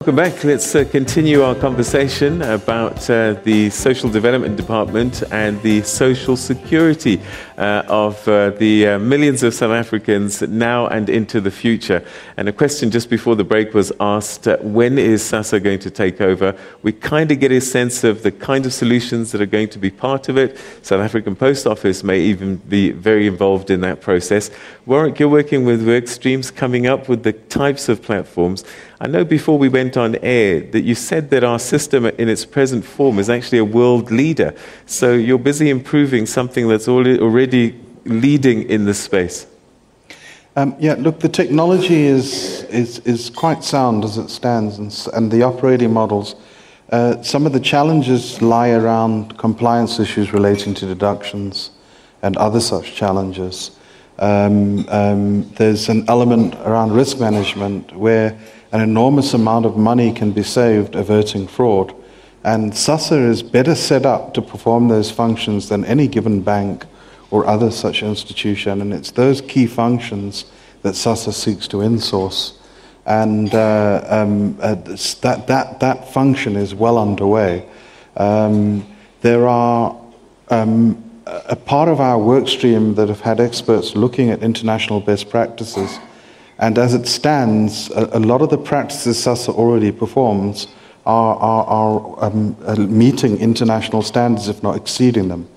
Welcome back. Let's continue our conversation about the Social Development Department and the social security of the millions of South Africans now and into the future. And a question just before the break was asked, when is SASSA going to take over? We kind of get a sense of the kind of solutions that are going to be part of it. South African Post Office may even be very involved in that process. Warwick, you're working with work streams coming up with the types of platforms. I know before we went on air that you said that our system in its present form is actually a world leader. So you're busy improving something that's already leading in this space. Yeah, look, the technology is quite sound as it stands, and the operating models. Some of the challenges lie around compliance issues relating to deductions and other such challenges. There's an element around risk management where an enormous amount of money can be saved averting fraud. And SASSA is better set up to perform those functions than any given bank or other such institution. And it's those key functions that SASSA seeks to insource. And that function is well underway. There are a part of our work stream that have had experts looking at international best practices. And as it stands, a lot of the practices SASSA already performs are meeting international standards, if not exceeding them.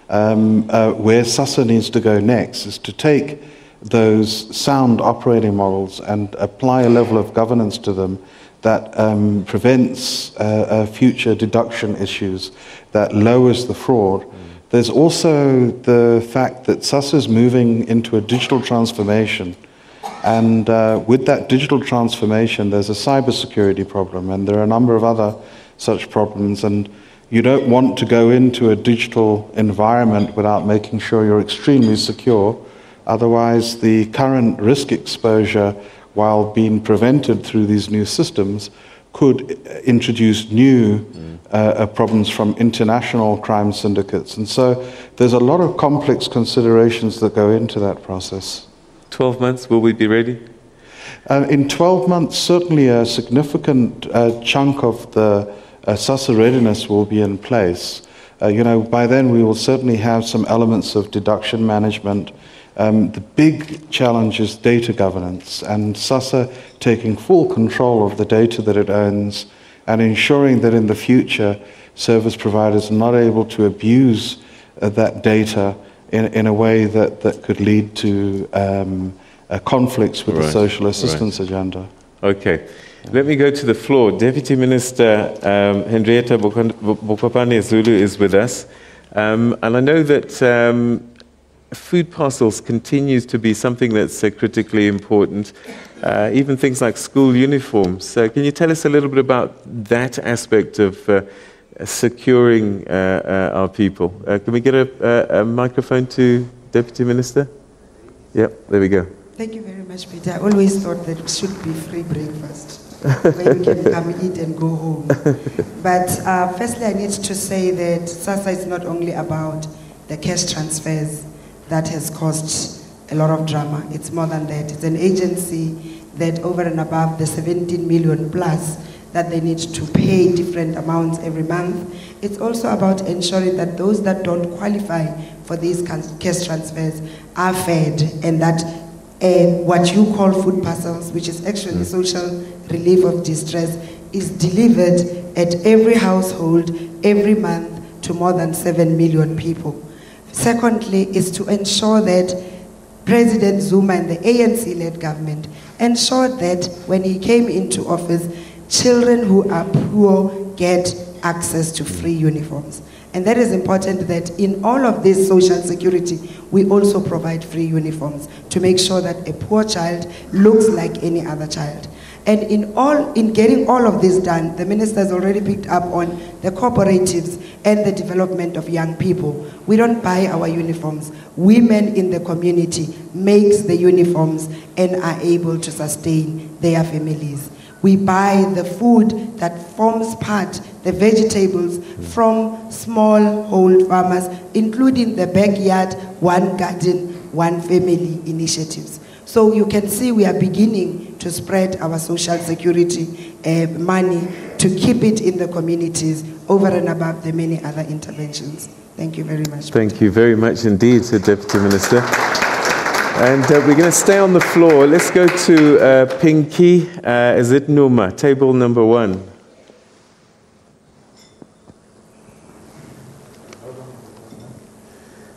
Where SASSA needs to go next is to take those sound operating models and apply a level of governance to them that prevents future deduction issues, that lowers the fraud. There's also the fact that SASSA is moving into a digital transformation. And with that digital transformation, there's a cybersecurity problem, and there are a number of other such problems. And you don't want to go into a digital environment without making sure you're extremely secure. Otherwise, the current risk exposure, while being prevented through these new systems, could introduce new problems from international crime syndicates. And so there's a lot of complex considerations that go into that process. 12 months, will we be ready? In 12 months, certainly a significant chunk of the SASSA readiness will be in place. By then we will certainly have some elements of deduction management. The big challenge is data governance, and SASSA taking full control of the data that it owns and ensuring that in the future service providers are not able to abuse that data in a way that could lead to conflicts with the social assistance agenda. Okay. Let me go to the floor. Deputy Minister Henrietta Bokopane-Zulu is with us. And I know that food parcels continues to be something that's critically important, even things like school uniforms. Can you tell us a little bit about that aspect of securing our people? Can we get a microphone to Deputy Minister? Yep, there we go. Thank you very much, Peter. I always thought that it should be free breakfast, where you can come eat and go home. But firstly, I need to say that SASSA is not only about the cash transfers that has caused a lot of drama. It's more than that. It's an agency that over and above the 17 million plus that they need to pay different amounts every month. It's also about ensuring that those that don't qualify for these cash transfers are fed, and that what you call food parcels, which is actually social relief of distress, is delivered at every household every month to more than 7 million people. Secondly, is to ensure that President Zuma and the ANC-led government ensured that when he came into office, children who are poor get access to free uniforms. And that is important, that in all of this social security, we also provide free uniforms to make sure that a poor child looks like any other child. And in getting all of this done, the minister has already picked up on the cooperatives and the development of young people. We don't buy our uniforms. Women in the community makes the uniforms and are able to sustain their families. We buy the food that forms part, the vegetables, from small-hold farmers, including the backyard, one garden, one family initiatives. So you can see we are beginning to spread our social security money, to keep it in the communities over and above the many other interventions. Thank you very much. Thank you very much indeed, Deputy Minister. And we're going to stay on the floor. Let's go to Pinky. Is it Numa? Table number 1.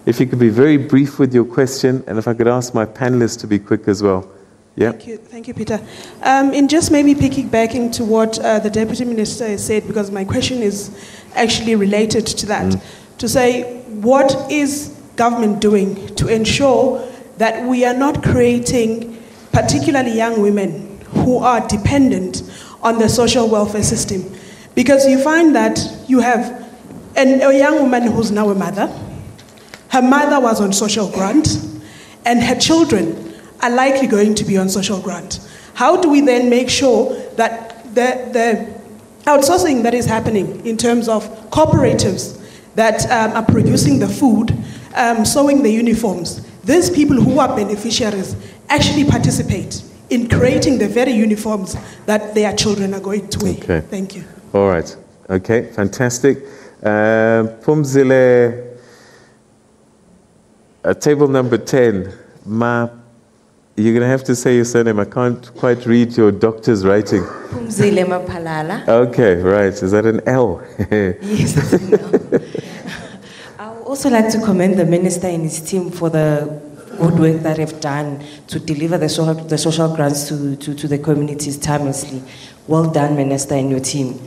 If you could be very brief with your question, and if I could ask my panelists to be quick as well. Yeah. Thank you, Peter. In just maybe piggybacking to what the Deputy Minister has said, because my question is actually related to that, to say, what is government doing to ensure that we are not creating particularly young women who are dependent on the social welfare system? Because you find that you have a young woman who's now a mother. Her mother was on social grant, and her children are likely going to be on social grant. How do we then make sure that the outsourcing that is happening in terms of cooperatives that are producing the food, sewing the uniforms, these people who are beneficiaries actually participate in creating the very uniforms that their children are going to wear? Okay. Thank you. All right. Okay, fantastic. Pumzile, table number 10. You're going to have to say your surname. I can't quite read your doctor's writing. Pumzile Mapalala. Okay, right. Is that an L? Yes, it's an L. I would also like to commend the Minister and his team for the good work that they've done to deliver the social grants to the communities timelessly. Well done, Minister, and your team.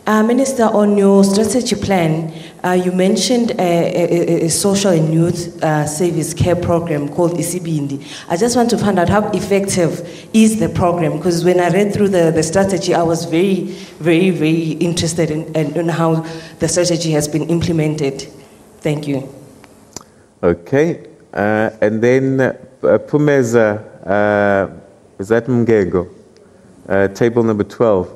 Minister, on your strategy plan, you mentioned a social and youth service care program called Isibindi. I just want to find out how effective is the program, because when I read through the strategy, I was very, very, very interested in how the strategy has been implemented. Thank you. Okay. And then Pumeza, is that Mgengo? Table number 12.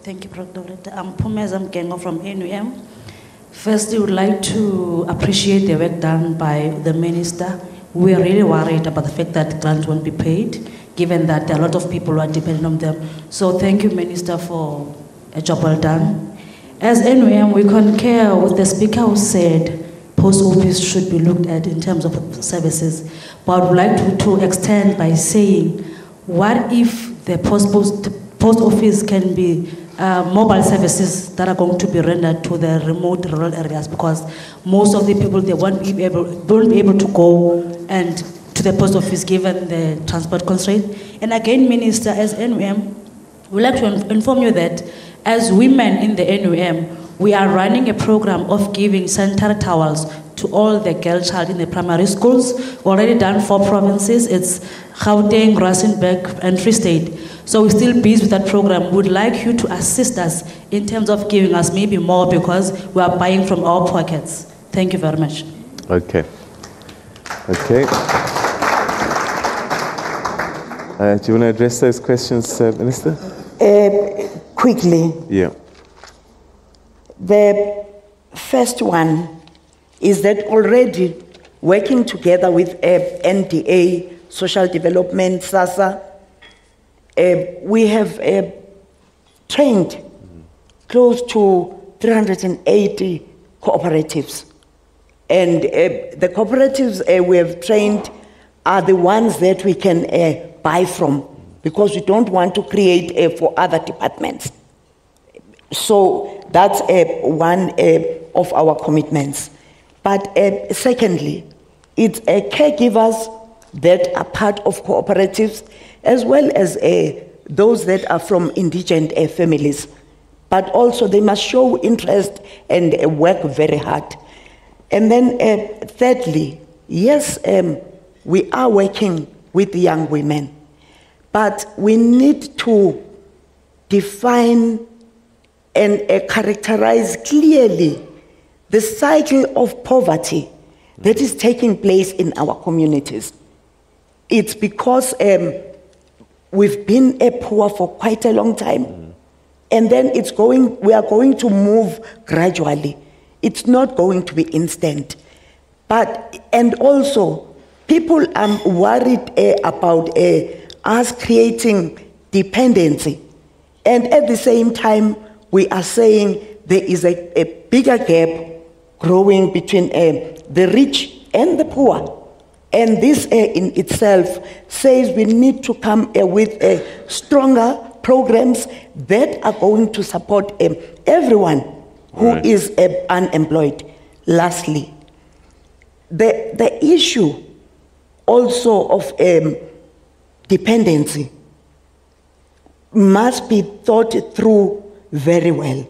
Thank you, Director. I'm Pumeza Mgengo from NUM. First, we would like to appreciate the work done by the Minister. We are really worried about the fact that grants won't be paid, given that there are a lot of people who are dependent on them. So thank you, Minister, for a job well done. As NUM, we concur with the Speaker who said post office should be looked at in terms of services. But I would like to extend by saying, what if the post office can be mobile services that are going to be rendered to the remote rural areas, because most of the people, they won't be able to go and to the post office given the transport constraint. And again, Minister, as NUM, we'd like to inform you that as women in the NUM, we are running a program of giving sanitary towels to all the girl child in the primary schools. We've already done 4 provinces. It's Gauteng, Rustenburg, and Free State. So we're still busy with that program. We'd like you to assist us in terms of giving us maybe more, because we are buying from our pockets. Thank you very much. Okay. Okay. Do you want to address those questions, Minister? Quickly. Yeah. The first one is that already working together with NDA, Social Development, SASA, we have trained close to 380 cooperatives. And the cooperatives we have trained are the ones that we can buy from, because we don't want to create for other departments. So that's one of our commitments. But secondly, it's caregivers that are part of cooperatives, as well as those that are from indigent families. But also they must show interest and work very hard. And then thirdly, yes, we are working with young women, but we need to define and characterize clearly the cycle of poverty that is taking place in our communities. It's because we've been poor for quite a long time, and then we are going to move gradually. It's not going to be instant. And also, people are worried about us creating dependency. And at the same time, we are saying there is a bigger gap growing between the rich and the poor. And this in itself says we need to come with stronger programs that are going to support everyone who is unemployed. Lastly, the issue also of dependency must be thought through very well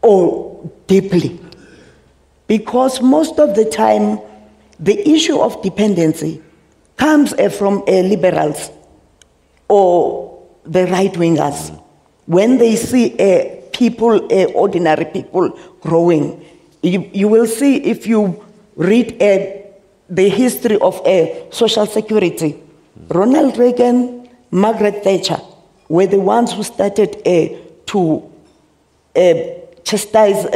or deeply, because most of the time the issue of dependency comes from liberals or the right-wingers when they see people, ordinary people growing. You will see, if you read the history of social security, Ronald Reagan, Margaret Thatcher were the ones who started to chastise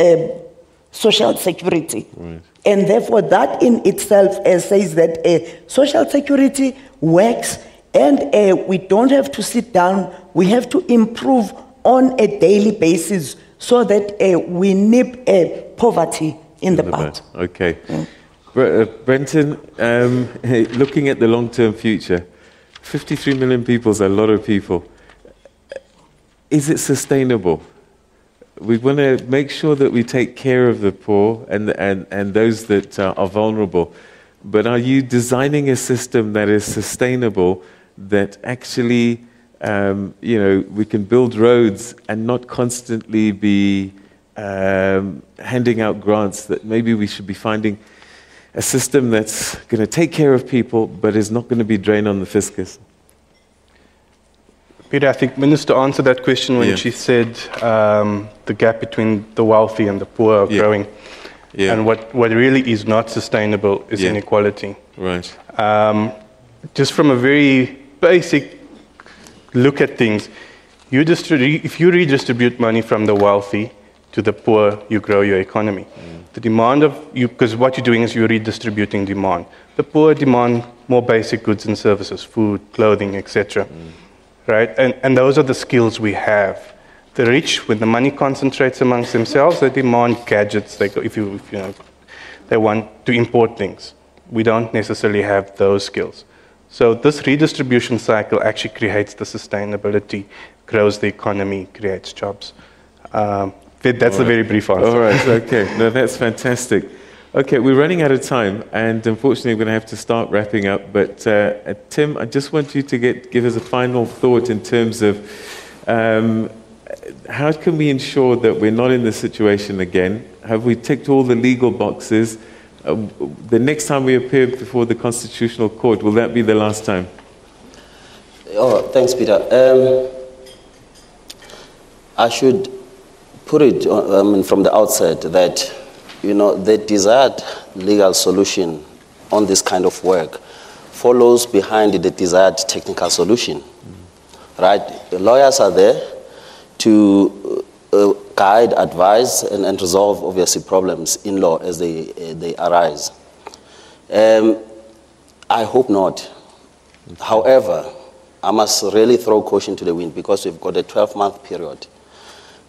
social security. Right. And therefore that in itself says that social security works, and we don't have to sit down, we have to improve on a daily basis so that we nip poverty in the bud. Okay. Brenton, looking at the long-term future, 53 million people is a lot of people. Is it sustainable? We want to make sure that we take care of the poor and those that are vulnerable. But are you designing a system that is sustainable, that actually, we can build roads and not constantly be handing out grants? That maybe we should be finding a system that's going to take care of people, but is not going to be drained on the fiscus. Peter, I think Minister answered that question when she said the gap between the wealthy and the poor are growing. Yeah. And what really is not sustainable is inequality. Right. Just from a very basic look at things, if you redistribute money from the wealthy to the poor, you grow your economy. The demand of you, because what you're doing is you're redistributing demand. The poor demand more basic goods and services, food, clothing, etc. Right? And those are the skills we have. The rich, when the money concentrates amongst themselves, they demand gadgets. They want to import things. We don't necessarily have those skills. So this redistribution cycle actually creates the sustainability, grows the economy, creates jobs. That's a very brief answer. All right, okay. No, that's fantastic. Okay, we're running out of time, and unfortunately we're going to have to start wrapping up. But Tim, I just want you to give us a final thought in terms of how can we ensure that we're not in this situation again? Have we ticked all the legal boxes? The next time we appear before the Constitutional Court, will that be the last time? Oh, thanks, Peter. I should put it from the outset that the desired legal solution on this kind of work follows behind the desired technical solution, right? The lawyers are there to guide, advise, and resolve, obviously, problems in law as they arise. I hope not. However, I must really throw caution to the wind because we've got a 12-month period.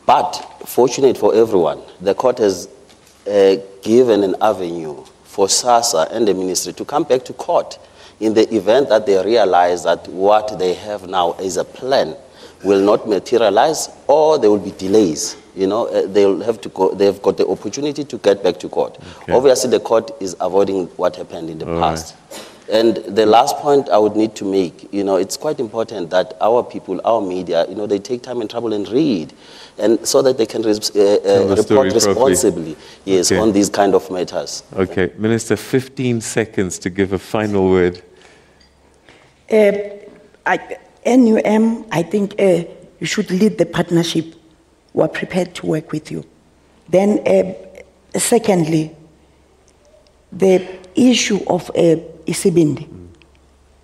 But fortunate for everyone, the court has given an avenue for SASSA and the ministry to come back to court in the event that they realize that what they have now is a plan will not materialize, or there will be delays. They'll have to go. They've got the opportunity to get back to court. Okay. Obviously, the court is avoiding what happened in the past. Right. And the last point I would need to make, it's quite important that our people, our media, they take time and trouble and read, and so that they can report responsibly, on these kind of matters. Okay, Minister, 15 seconds to give a final word. NUM, I think you should lead the partnership. We're prepared to work with you. Then, secondly, the issue of Isibindi.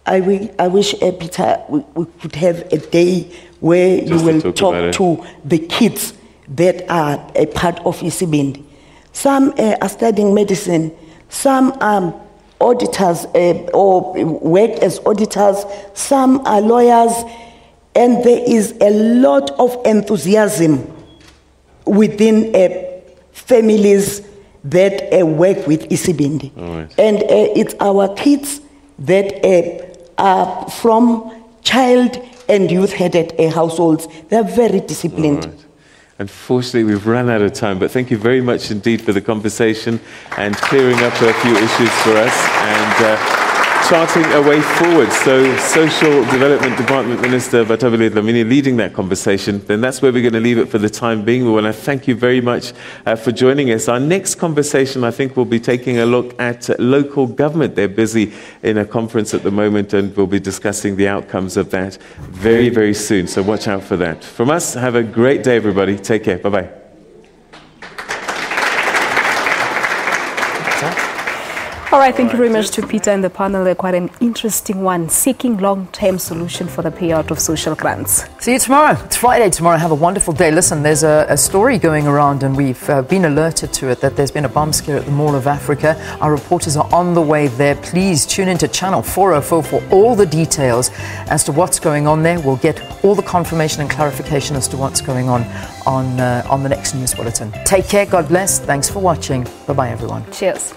I wish, Peter, we could have a day where you will talk to the kids that are a part of Isibindi. Some are studying medicine, some are auditors or work as auditors, some are lawyers, and there is a lot of enthusiasm within families that work with Isibindi. Right. And it's our kids that are from child and youth-headed households. They're very disciplined. Right. Unfortunately, we've run out of time, but thank you very much indeed for the conversation and clearing up a few issues for us and charting a way forward. So, Social Development Department Minister Batabile Dlamini leading that conversation. Then that's where we're going to leave it for the time being. We want to thank you very much for joining us. Our next conversation, I think, will be taking a look at local government. They're busy in a conference at the moment, and we'll be discussing the outcomes of that very, very soon. So watch out for that. From us, have a great day, everybody. Take care. Bye-bye. All right, thank you very much to Peter and the panel. Quite an interesting one, seeking long-term solution for the payout of social grants. See you tomorrow. It's Friday tomorrow. Have a wonderful day. Listen, there's a story going around, and we've been alerted to it, that there's been a bomb scare at the Mall of Africa. Our reporters are on the way there. Please tune into Channel 404 for all the details as to what's going on there. We'll get all the confirmation and clarification as to what's going on the next news bulletin. Take care. God bless. Thanks for watching. Bye-bye, everyone. Cheers.